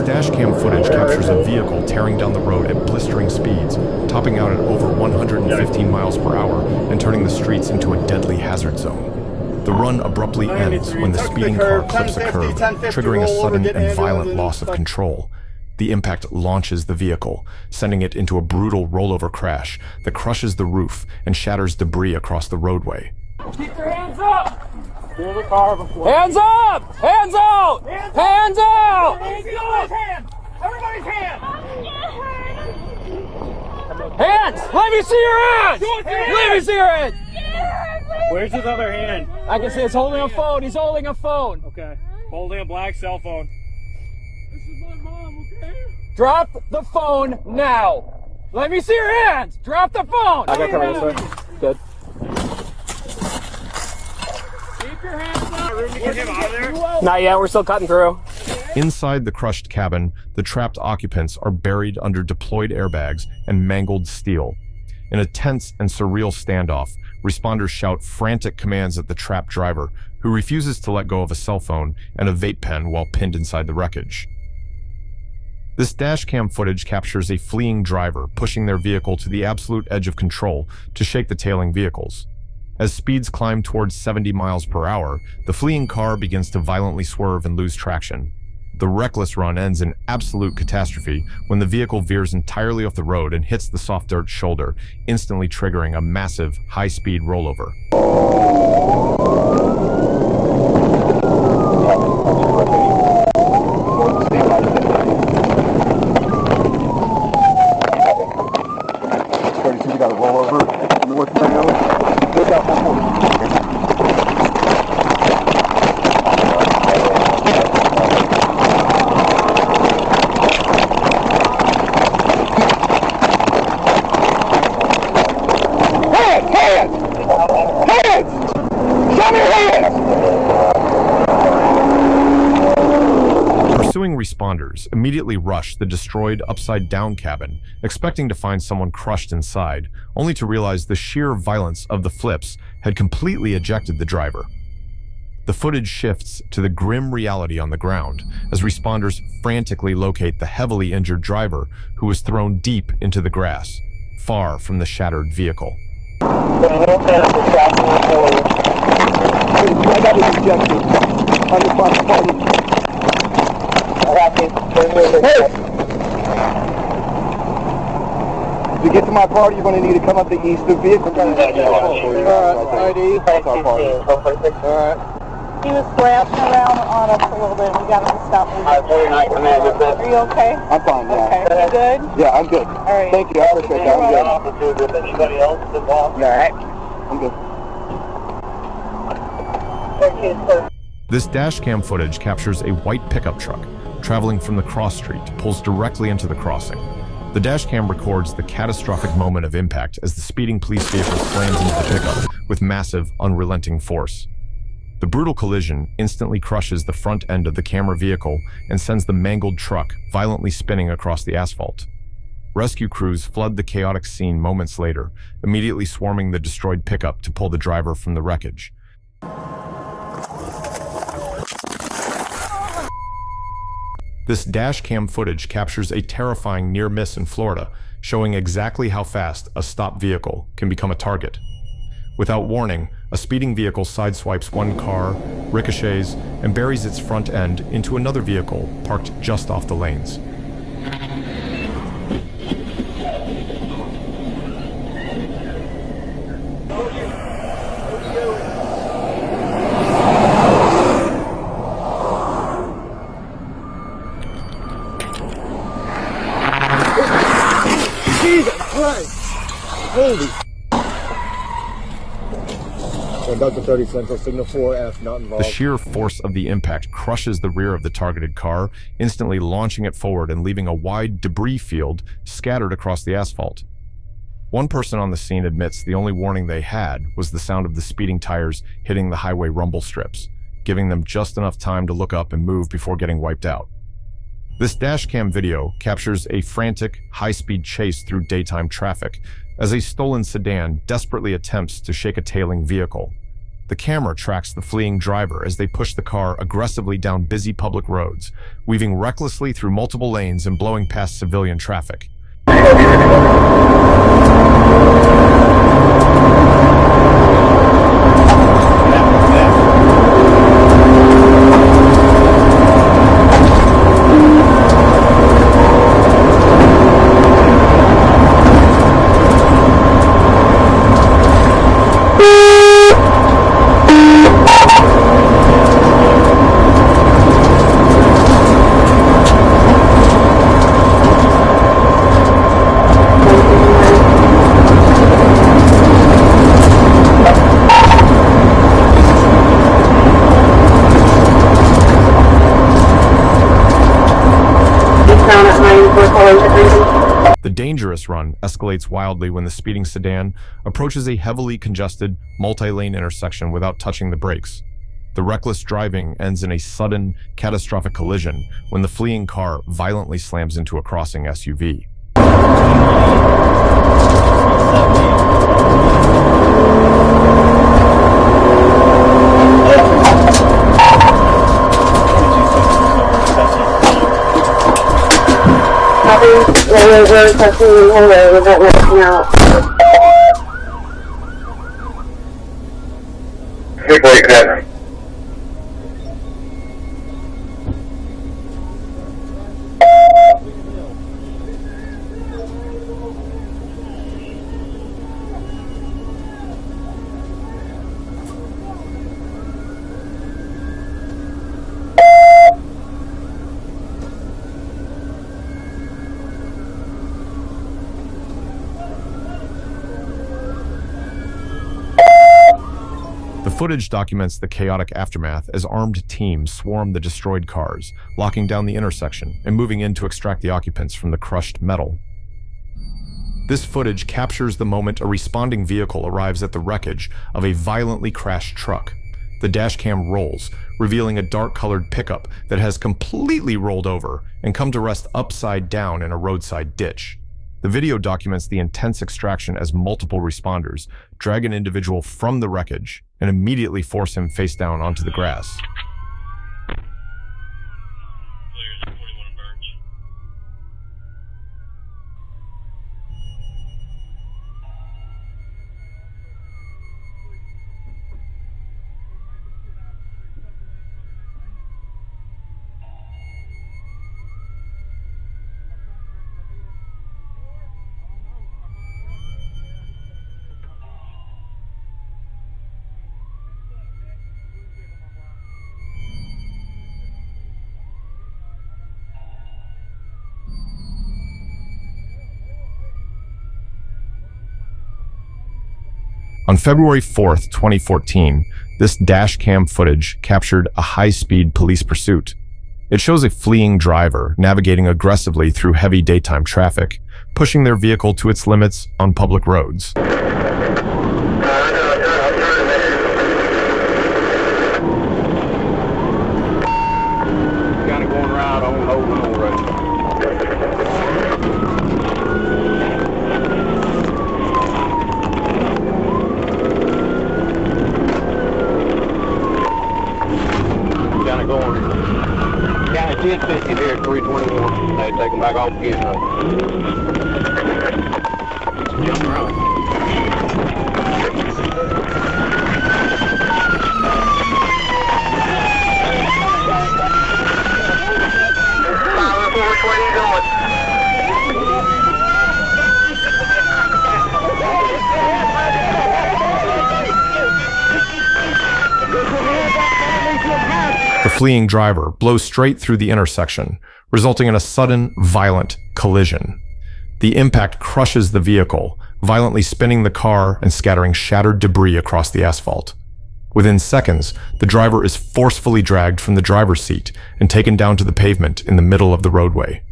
Dashcam footage captures a vehicle tearing down the road at blistering speeds, topping out at over 115 miles per hour and turning the streets into a deadly hazard zone. The run abruptly ends when the speeding car clips a curb, triggering a sudden and violent loss of control. The impact launches the vehicle, sending it into a brutal rollover crash that crushes the roof and shatters debris across the roadway. Keep your hands up! Clear the car before. Hands up! Hands out! Hands out! Hands! Everybody's hands! Hands! Let me see your hands! Let me see your hands! Where's his other hand? I can see it's holding a phone. He's holding a phone. Okay. Holding a black cell phone. This is my mom, okay? Drop the phone now. Let me see your hands. Drop the phone. I got cover this way. Good. Keep your hands up. Room to get him out of there? Not yet. We're still cutting through. Inside the crushed cabin, the trapped occupants are buried under deployed airbags and mangled steel. In a tense and surreal standoff, responders shout frantic commands at the trapped driver, who refuses to let go of a cell phone and a vape pen while pinned inside the wreckage. This dashcam footage captures a fleeing driver pushing their vehicle to the absolute edge of control to shake the tailing vehicles. As speeds climb towards 70 miles per hour, the fleeing car begins to violently swerve and lose traction. The reckless run ends in absolute catastrophe when the vehicle veers entirely off the road and hits the soft dirt shoulder, instantly triggering a massive, high-speed rollover. We got a rollover north now. Look out for Pursuing responders immediately rush the destroyed upside-down cabin, expecting to find someone crushed inside, only to realize the sheer violence of the flips had completely ejected the driver. The footage shifts to the grim reality on the ground as responders frantically locate the heavily injured driver who was thrown deep into the grass, far from the shattered vehicle. I got it ejected. To get to my party, you're going to need to come up the east of vehicle. ID. Alright. He was thrashing around on us a little bit. We got him to stop moving. Are you okay? I'm fine, yeah. Okay. You good? Yeah, I'm good. Alright. Thank you, I appreciate that. I'm good. Anybody else involved? Alright. I'm good. This dashcam footage captures a white pickup truck traveling from the cross street pulls directly into the crossing. The dashcam records the catastrophic moment of impact as the speeding police vehicle slams into the pickup with massive, unrelenting force. The brutal collision instantly crushes the front end of the camera vehicle and sends the mangled truck violently spinning across the asphalt. Rescue crews flood the chaotic scene moments later, immediately swarming the destroyed pickup to pull the driver from the wreckage. This dashcam footage captures a terrifying near-miss in Florida, showing exactly how fast a stopped vehicle can become a target. Without warning, a speeding vehicle sideswipes one car, ricochets, and buries its front end into another vehicle parked just off the lanes. Holy. Delta 30 Central, Signal 4F, not involved. The sheer force of the impact crushes the rear of the targeted car, instantly launching it forward and leaving a wide debris field scattered across the asphalt. One person on the scene admits the only warning they had was the sound of the speeding tires hitting the highway rumble strips, giving them just enough time to look up and move before getting wiped out. This dashcam video captures a frantic, high-speed chase through daytime traffic as a stolen sedan desperately attempts to shake a tailing vehicle. The camera tracks the fleeing driver as they push the car aggressively down busy public roads, weaving recklessly through multiple lanes and blowing past civilian traffic. The dangerous run escalates wildly when the speeding sedan approaches a heavily congested, multi-lane intersection without touching the brakes. The reckless driving ends in a sudden, catastrophic collision when the fleeing car violently slams into a crossing SUV. Rollover, testing and rollover, that working out. Hey, boy, Kevin. The footage documents the chaotic aftermath as armed teams swarm the destroyed cars, locking down the intersection and moving in to extract the occupants from the crushed metal. This footage captures the moment a responding vehicle arrives at the wreckage of a violently crashed truck. The dashcam rolls, revealing a dark-colored pickup that has completely rolled over and come to rest upside down in a roadside ditch. The video documents the intense extraction as multiple responders drag an individual from the wreckage and immediately force him face down onto the grass. On February 4th, 2014, this dashcam footage captured a high-speed police pursuit. It shows a fleeing driver navigating aggressively through heavy daytime traffic, pushing their vehicle to its limits on public roads. County 1050 here at 321. They take them back off again. Jump around. Which way are you going? The fleeing driver blows straight through the intersection, resulting in a sudden, violent collision. The impact crushes the vehicle, violently spinning the car and scattering shattered debris across the asphalt. Within seconds, the driver is forcefully dragged from the driver's seat and taken down to the pavement in the middle of the roadway.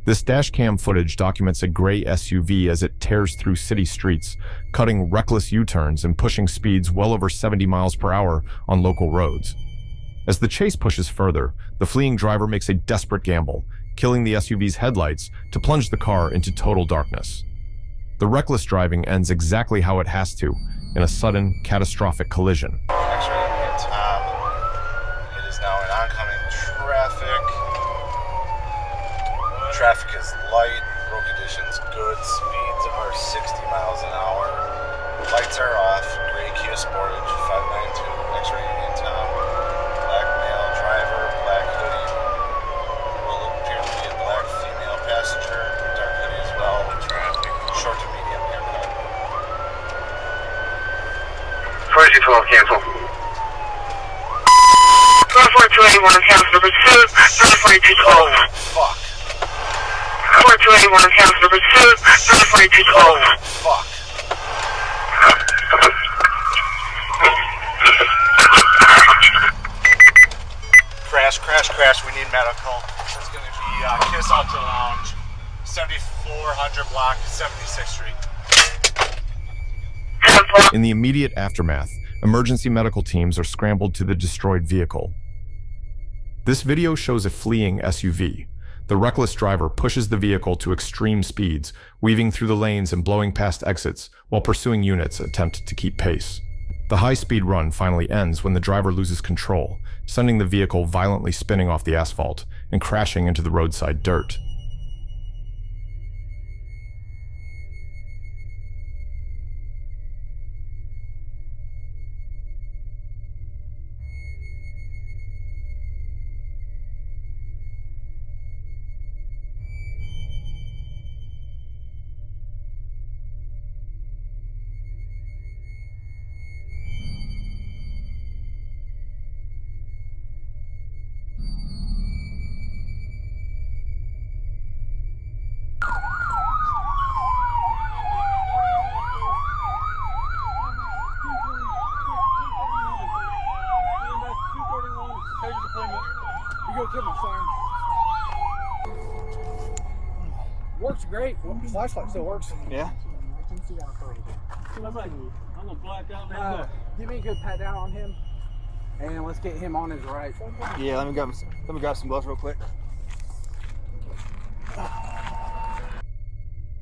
This dashcam footage documents a gray SUV as it tears through city streets, cutting reckless U-turns and pushing speeds well over 70 miles per hour on local roads. As the chase pushes further, the fleeing driver makes a desperate gamble, killing the SUV's headlights to plunge the car into total darkness. The reckless driving ends exactly how it has to, in a sudden, catastrophic collision. X-ray unit Tom. It is now in oncoming traffic. Traffic is light, road conditions good, speeds are 60 miles an hour. Lights are off, gray Kia Sportage, 592, X-ray unit Tom. Black male driver, black hoodie. Will appear to be a black female passenger, dark hoodie as well. Traffic. Short to medium haircut. 4212, cancel. 4281, cancel number 2, 4212. Fuck. 4281, cancel number 2, 4212. Fuck. Crash, we need medical. It's going to be Kiss Ultra Lounge, 7400 block, 76th Street. In the immediate aftermath, emergency medical teams are scrambled to the destroyed vehicle. This video shows a fleeing SUV. The reckless driver pushes the vehicle to extreme speeds, weaving through the lanes and blowing past exits, while pursuing units attempt to keep pace. The high-speed run finally ends when the driver loses control, sending the vehicle violently spinning off the asphalt and crashing into the roadside dirt. Works great. Flashlight still works. Yeah. I'm gonna black out. Give me a good pat down on him, and let's get him on his right. Yeah, let me grab some gloves real quick.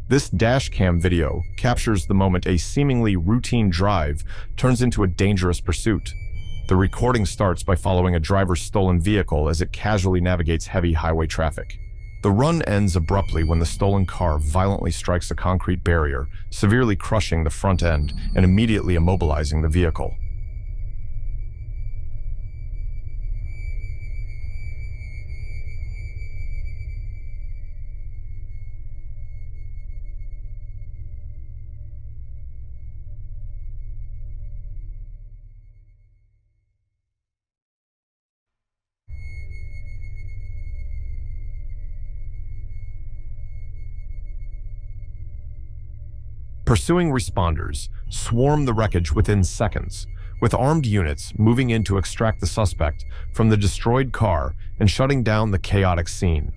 This dashcam video captures the moment a seemingly routine drive turns into a dangerous pursuit. The recording starts by following a driver's stolen vehicle as it casually navigates heavy highway traffic. The run ends abruptly when the stolen car violently strikes a concrete barrier, severely crushing the front end and immediately immobilizing the vehicle. Pursuing responders swarm the wreckage within seconds, with armed units moving in to extract the suspect from the destroyed car and shutting down the chaotic scene.